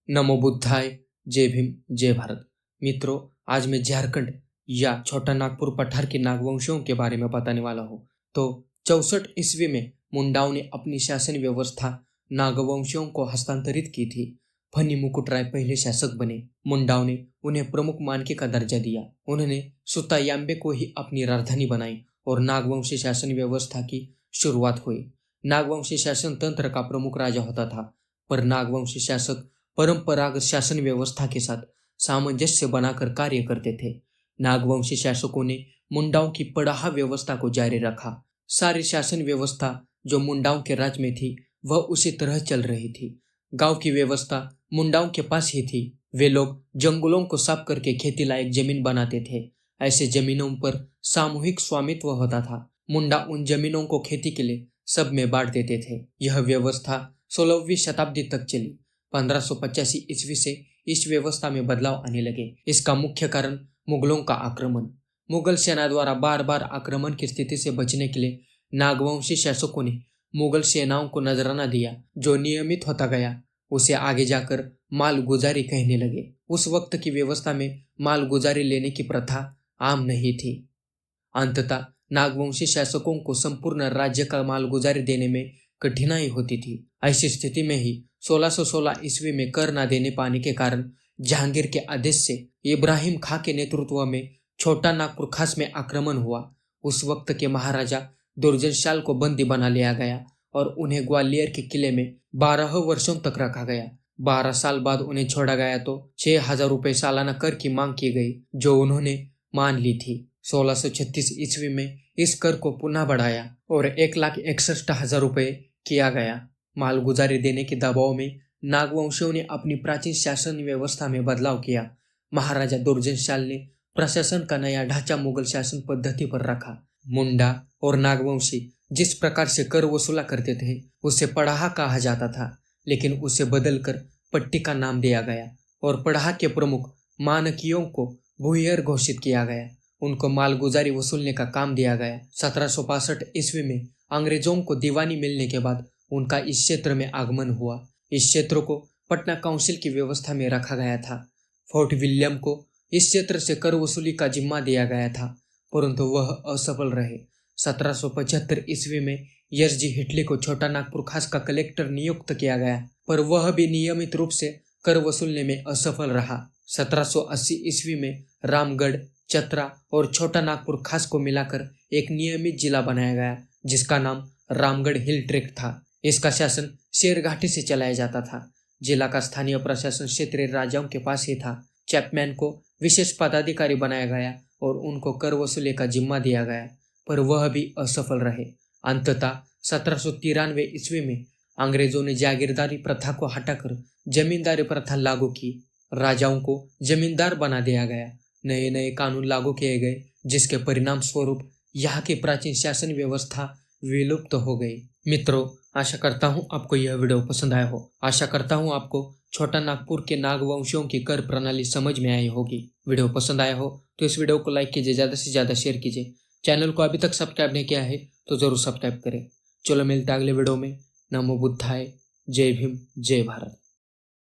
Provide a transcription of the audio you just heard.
नमो बुद्धाय, जय भीम, जय भारत। मित्रों, आज मैं झारखंड या छोटा नागपुर पठार के नागवंशियों के बारे में बताने वाला हूँ। तो 64 ईस्वी में मुंडाओं ने अपनी शासन व्यवस्था नागवंशियों को हस्तांतरित की थी। फनी मुकुटराय पहले शासक बने। मुंडाओं ने उन्हें प्रमुख मानके का दर्जा दिया। उन्होंने सुतायाम्बे को ही अपनी राजधानी बनाई और नागवंशी शासन व्यवस्था की शुरुआत हुई। नागवंशी शासन तंत्र का प्रमुख राजा होता था, पर नागवंशी शासक परंपरागत शासन व्यवस्था के साथ सामंजस्य बनाकर कार्य करते थे। नागवंशी शासकों ने मुंडाओं की पड़ाहा व्यवस्था को जारी रखा। सारी शासन व्यवस्था जो मुंडाओं के राज में थी वह उसी तरह चल रही थी। गांव की व्यवस्था मुंडाओं के पास ही थी। वे लोग जंगलों को साफ करके खेती लायक जमीन बनाते थे। ऐसे जमीनों पर सामूहिक स्वामित्व होता था। मुंडा उन जमीनों को खेती के लिए सब में बांट देते थे। यह व्यवस्था 16वीं शताब्दी तक चली। 1585 ईस्वी से इस व्यवस्था में बदलाव आने लगे। इसका मुख्य कारण मुगलों का आक्रमण। मुगल सेना द्वारा बार बार आक्रमण की स्थिति से बचने के लिए नागवंशी शासकों ने मुगल सेनाओं को नजराना दिया। जो नियमित होता गया उसे आगे जाकर मालगुजारी कहने लगे। उस वक्त की व्यवस्था में मालगुजारी लेने की प्रथा आम नहीं थी। अंततः नागवंशी शासकों को संपूर्ण राज्य का मालगुजारी देने में कठिनाई होती थी। ऐसी स्थिति में ही 1616 ईस्वी में कर न देने पाने के कारण जहांगीर के आदेश से इब्राहिम खां के नेतृत्व में छोटा नागपुर खास में आक्रमण हुआ। उस वक्त के महाराजा दुर्जन शाल को बंदी बना लिया गया और उन्हें ग्वालियर के किले में 12 वर्षों तक रखा गया। 12 साल बाद उन्हें छोड़ा गया तो 6000 रुपये सालाना कर की मांग की गई, जो उन्होंने मान ली थी। 1636 ईस्वी में इस कर को पुनः बढ़ाया और 1,61,000 रुपये किया गया। मालगुजारी देने के दबाव में नागवंशियों ने अपनी प्राचीन शासन व्यवस्था में बदलाव किया। महाराजा दुर्जन शाल ने प्रशासन का नया ढांचा मुगल शासन पद्धति पर रखा। मुंडा और नागवंशी जिस प्रकार से कर वसूला करते थे उसे पड़ाहा कहा जाता था, लेकिन उसे बदलकर पट्टी का नाम दिया गया और पड़ाहा के प्रमुख मानकियों को भूय्यर घोषित किया गया। उनको मालगुजारी वसूलने का काम दिया गया। 1762 ईस्वी में अंग्रेजों को दीवानी मिलने के बाद उनका इस क्षेत्र में आगमन हुआ। इस क्षेत्र को पटना काउंसिल की व्यवस्था में रखा गया था। फोर्ट विलियम को इस क्षेत्र से कर वसूली का जिम्मा दिया गया था, परंतु वह असफल रहे। 1775 ईस्वी में यर्जी हिटली को छोटा नागपुर खास का कलेक्टर नियुक्त किया गया, पर वह भी नियमित रूप से कर वसूलने में असफल रहा। 1780 ईस्वी में रामगढ़, चतरा और छोटा नागपुर खास को मिलाकर एक नियमित जिला बनाया गया, जिसका नाम रामगढ़ हिल ट्रेक्ट था। इसका शासन शेरघाटी से चलाया जाता था। जिला का स्थानीय प्रशासन क्षेत्रीय राजाओं के पास ही था। चैपमैन को विशेष पदाधिकारी बनाया गया और उनको कर वसूली का जिम्मा दिया गया, पर वह भी असफल रहे। अंततः 1793 ईस्वी में अंग्रेजों ने जागीरदारी प्रथा को हटाकर जमींदारी प्रथा लागू की। राजाओं को जमींदार बना दिया गया। नए नए कानून लागू किए गए, जिसके परिणाम स्वरूप यहाँ की प्राचीन शासन व्यवस्था विलुप्त हो गई। मित्रों, आशा करता हूँ आपको यह वीडियो पसंद आया हो। आशा करता हूँ आपको छोटा नागपुर के नागवंशियों की कर प्रणाली समझ में आई होगी। वीडियो पसंद आया हो तो इस वीडियो को लाइक कीजिए, ज़्यादा से ज़्यादा शेयर कीजिए। चैनल को अभी तक सब्सक्राइब नहीं किया है तो जरूर सब्सक्राइब करें। चलो मिलते हैं अगले वीडियो में। नमो बुद्धाय, जय भीम, जय भारत।